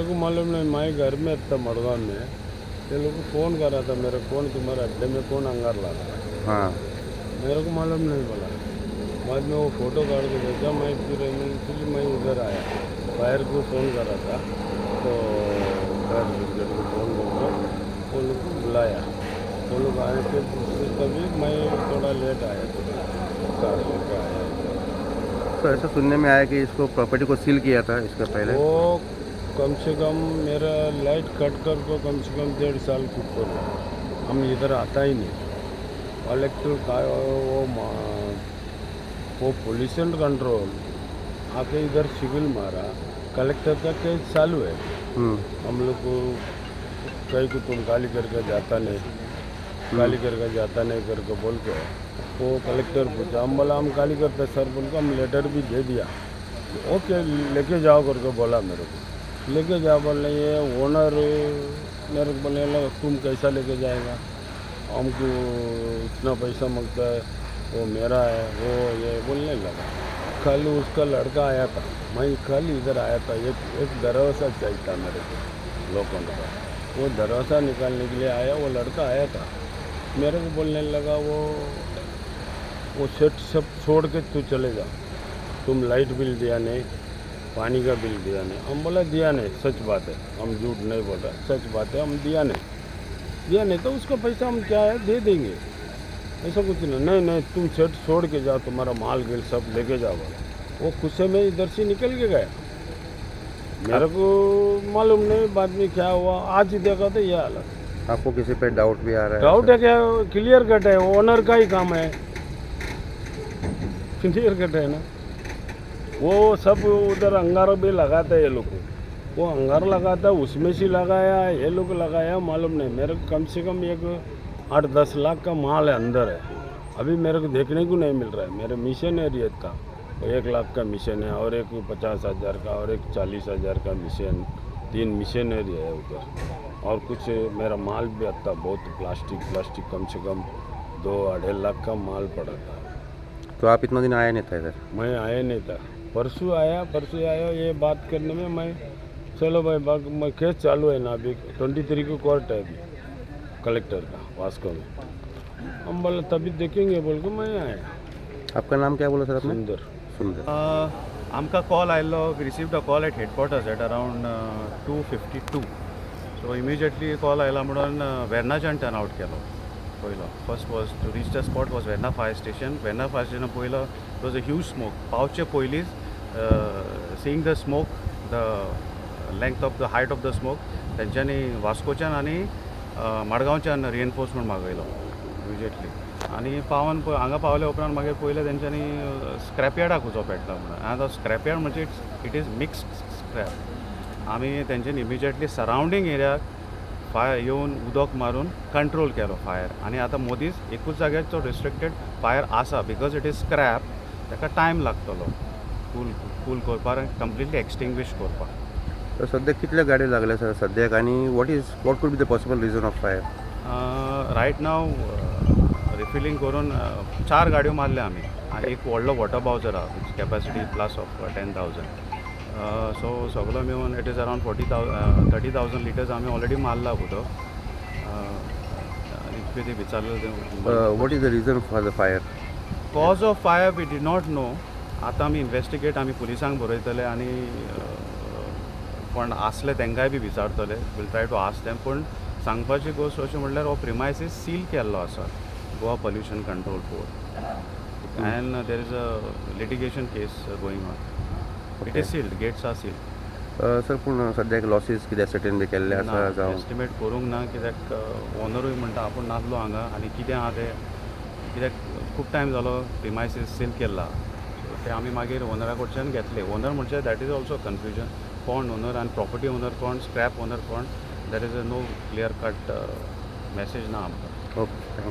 को मालूम नहीं, मैं घर में था मड़गांव में, ये लोग फ़ोन कर रहा था मेरे, कौन तुम्हारे अड्डे में कौन अंगार ला रहा है, हाँ। मेरे को मालूम नहीं बोला। बाद में वो फ़ोटो काट के भेजा, मैं फिर इमीडिएटली मैं उधर आया, फायर को फ़ोन कर रहा था, तो फायर ब्रिगेड को फ़ोन करके वो लोग को बुलाया, वो लोग आए थे, तभी मैं थोड़ा लेट आया, तो कार लेके आया। तो ऐसा सुनने में आया कि इसको प्रॉपर्टी को सील किया था इसके पहले। वो कम से कम मेरा लाइट कट कर को कम से कम 1.5 साल के ऊपर हुआ। हम इधर आता ही नहीं, कलेक्टर का वो पोल्यूशन कंट्रोल आके इधर सिविल मारा, कलेक्टर का केस चालू है। हम लोग को कहीं को तुम गाली करके जाता नहीं, गाली करके जाता नहीं करके बोल के वो कलेक्टर पूछा, हम बोला हम गाली करते सर बोल के, हम लेटर भी दे दिया, ओके लेके जाओ करके बोला मेरे को, लेके जाओ बोलने ये ओनर मेरे को बोलने लगा तुम कैसा लेके जाएगा, हमको इतना पैसा मांगता है, वो मेरा है वो ये बोलने लगा। कल उसका लड़का आया था, मैं कल इधर आया था, एक दरवाज़ा चाहिए था मेरे को लोगों का, वो दरवाज़ा निकालने के लिए आया, वो लड़का आया था, मेरे को बोलने लगा वो सेट सब छोड़ के तू चले जा, तुम लाइट बिल दिया नहीं, पानी का बिल दिया नहीं। हम बोला दिया नहीं, सच बात है, हम झूठ नहीं बोल रहे, सच बात है, हम दिया नहीं तो उसका पैसा हम क्या है दे देंगे, ऐसा कुछ नहीं तुम सेट छोड़ के जाओ, तुम्हारा माल गिल सब लेके जाओ। वो गुस्से में इधर से निकल के गया, मेरे को मालूम नहीं बाद में क्या हुआ, आज ही देखा तो यह हालत। आपको किसी पे डाउट भी आ रहा है? डाउट है क्या, क्लियर कट है, ओनर का ही काम है, क्लियर कट है ना। वो सब उधर अंगार भी लगाता है ये लोग को, वो अंगार लगाता है, उसमें से लगाया ये लोग लगाया मालूम नहीं, मेरे को कम से कम एक 8-10 लाख का माल है अंदर है, अभी मेरे को देखने को नहीं मिल रहा है। मेरे मिशन एरिया का 1 लाख का मिशन है, और एक 50,000 का, और एक 40,000 का मिशन, 3 मिशन एरिया है उधर, और कुछ मेरा माल भी आता बहुत, प्लास्टिक कम से कम 2-2.5 लाख का माल पड़ा था। तो आप इतना दिन आया नहीं था इधर? मैं आया नहीं था, परसों आया ये बात करने में, मैं चलो भाई मैं केस चालू है ना, अभी 23 को कोर्ट है अभी कलेक्टर का वास्को में, हम बोले तभी देखेंगे बोल के मैं आया। आपका नाम क्या बोला सर आपने? सुंदर। आमकां कॉल आयल्लो, we received a call at headquarters at around 2:52. So immediately call आयला म्हणून वेर्नाच्यान टर्न आउट केलो पयलो. First was to reach the spot was Verna fire station. Verna fire station पयलो it was a huge smoke. पावचे पयलींच seeing the smoke, the length of the height of the smoke, तेंच्यांनी वास्कोच्यान आनी मडगांवच्यान रिएनफोर्समेंट मागयलो इमिजिएटली. आनी पावन हांगा पावले उपरांत मागीर पयलें तेंच्यांनी स्क्रॅप यार्डाक वचो पेटलो म्हणून. आतां स्क्रॅप यार्ड म्हणजे इट इज मिक्स्ड स्क्रॅप. आमी तेंच्यांनी इमिजिएटली सरावंडींग एरियाक फायर येवन उदक मारून कंट्रोल केलो फायर. आनी आतां मोदीच एकूच जाग्यार तो रिस्ट्रिक्टेड फायर आसा बिकॉज इट इज स्क्रॅप, ताका टायम लागतलो कूल करपाक आनी कंप्लिटली एक्सटिंग्विश करपाक. तर सध्या कितल्या गाडी लागल्या सर सद्याक, आनी what could be the possible reason of fire? Right now refilling करून 4 गाडयो मारल्या आमी, आनी एक व्हडलो वॉटर बावजर आहा which capacity plus of 10,000. So सगळो मेळून इट इज अरावंड 30,000 लिटर्स आमी ऑलरेडी मारला उदक. आनी कितें विचारलें what is the reason for the fire? Cause of fire we did not know. आतां आमी इन्वेस्टिगेट आमी पुलिसांक बरयतले आनी कोण आसले तांकांय बी विचारतले. Will try to ask them. पूण सांगपाची गोश्ट अशी म्हणल्यार हो प्रिमायसीस सील केल्लो आसा Goa pollution control board, and there is a litigation case going on. It is sealed, gates are sealed. Sir पूण सद्याक लॉसीस कितें सर्टेन बी केल्ले आसा जावं? एस्टिमेट करूंक ना, कित्याक ओनरूय म्हणटा आपूण नासलो हांगा आनी कितें आहा तें, कित्याक खूब टायम जालो प्रिमायसीस सील केल्ला. सो ते आमी मागीर ओनरा कडच्यान घेतले. ओनर म्हणजे दॅट इज ऑल्सो कन्फ्युजन, कोण ओनर आनी प्रॉपर्टी ओनर कोण, स्क्रॅप ओनर कोण, that is a no clear cut message ना आमकां. Okay, thank you.